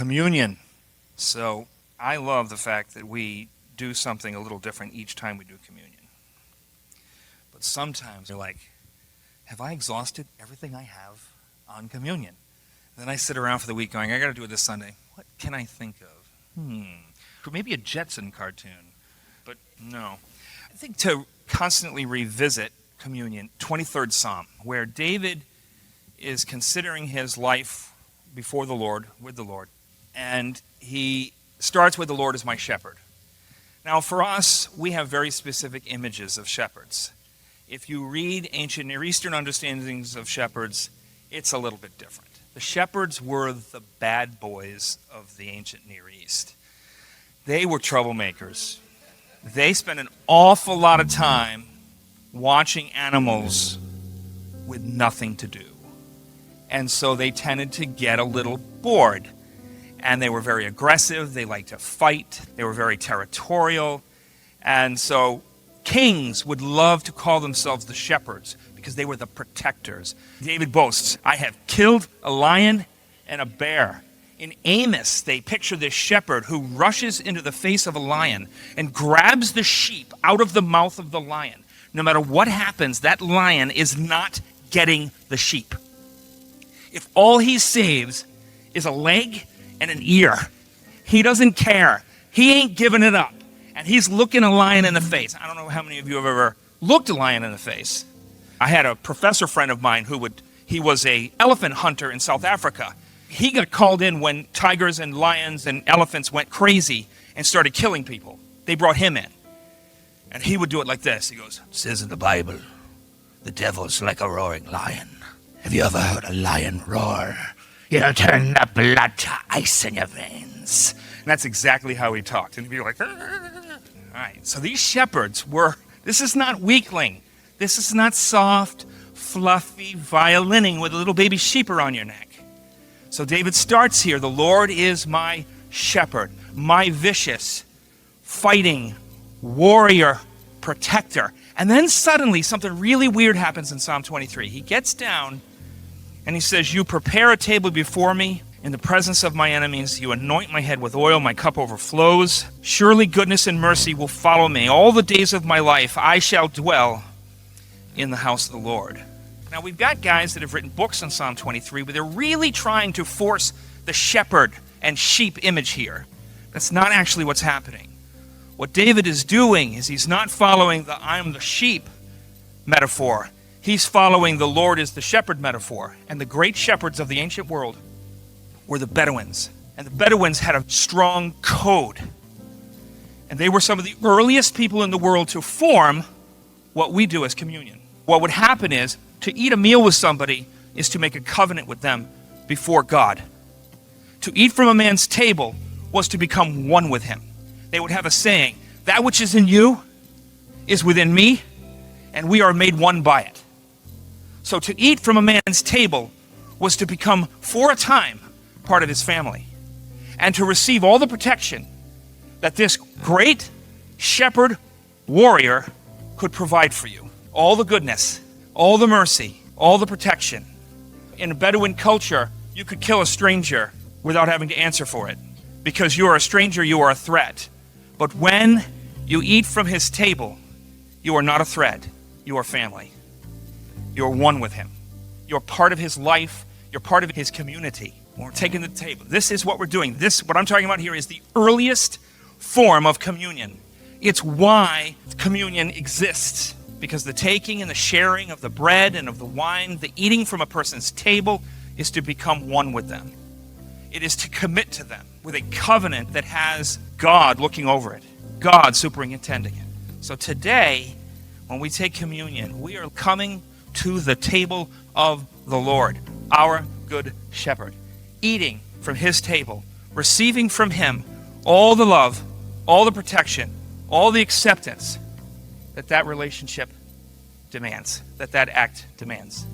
Communion. So I love the fact that we do something a little different each time we do communion. But sometimes you're like, have I exhausted everything I have on communion? And then I sit around for the week going, I got to do it this Sunday. What can I think of? Maybe a Jetson cartoon. But no. I think to constantly revisit communion, 23rd Psalm, where David is considering his life before the Lord, with the Lord, and he starts with the Lord as my shepherd. Now for us, we have very specific images of shepherds. If you read ancient Near Eastern understandings of shepherds, it's a little bit different. The shepherds were the bad boys of the ancient Near East. They were troublemakers. They spent an awful lot of time watching animals with nothing to do. And so they tended to get a little bored. And they were very aggressive. They liked to fight. They were very territorial. And so kings would love to call themselves the shepherds because they were the protectors. David boasts, I have killed a lion and a bear. In Amos, they picture this shepherd who rushes into the face of a lion and grabs the sheep out of the mouth of the lion. No matter what happens, that lion is not getting the sheep. If all he saves is a leg and an ear, he doesn't care. He ain't giving it up. And he's looking a lion in the face. I don't know how many of you have ever looked a lion in the face. I had a professor friend of mine he was an elephant hunter in South Africa. He got called in when tigers and lions and elephants went crazy and started killing people. They brought him in. And he would do it like this. He goes, it says in the Bible, the devil's like a roaring lion. Have you ever heard a lion roar? It'll turn the blood to ice in your veins. And that's exactly how he talked. And he'd be like, all right. So these shepherds this is not weakling. This is not soft, fluffy violining with a little baby sheep around your neck. So David starts here, the Lord is my shepherd, my vicious, fighting, warrior, protector. And then suddenly something really weird happens in Psalm 23. He gets down and he says, you prepare a table before me in the presence of my enemies. You anoint my head with oil, my cup overflows. Surely goodness and mercy will follow me. All the days of my life I shall dwell in the house of the Lord. Now, we've got guys that have written books on Psalm 23 where they're really trying to force the shepherd and sheep image here. That's not actually what's happening. What David is doing is he's not following the I'm the sheep metaphor. He's following the Lord is the shepherd metaphor. And the great shepherds of the ancient world were the Bedouins. And the Bedouins had a strong code. And they were some of the earliest people in the world to form what we do as communion. What would happen is, to eat a meal with somebody is to make a covenant with them before God. To eat from a man's table was to become one with him. They would have a saying, that which is in you is within me, and we are made one by it. So to eat from a man's table was to become, for a time, part of his family, and to receive all the protection that this great shepherd warrior could provide for you. All the goodness, all the mercy, all the protection. In a Bedouin culture, you could kill a stranger without having to answer for it. Because you are a stranger, you are a threat. But when you eat from his table, you are not a threat. You are family. You are one with him. You're part of his life. You're part of his community. When we're taking the table, this is what we're doing. What I'm talking about here is the earliest form of communion. It's why communion exists. Because the taking and the sharing of the bread and of the wine, the eating from a person's table, is to become one with them. It is to commit to them with a covenant that has God looking over it, God superintending it. So today, when we take communion, we are coming to the table of the Lord, our good shepherd, eating from his table, receiving from him all the love, all the protection, all the acceptance that relationship demands, that act demands.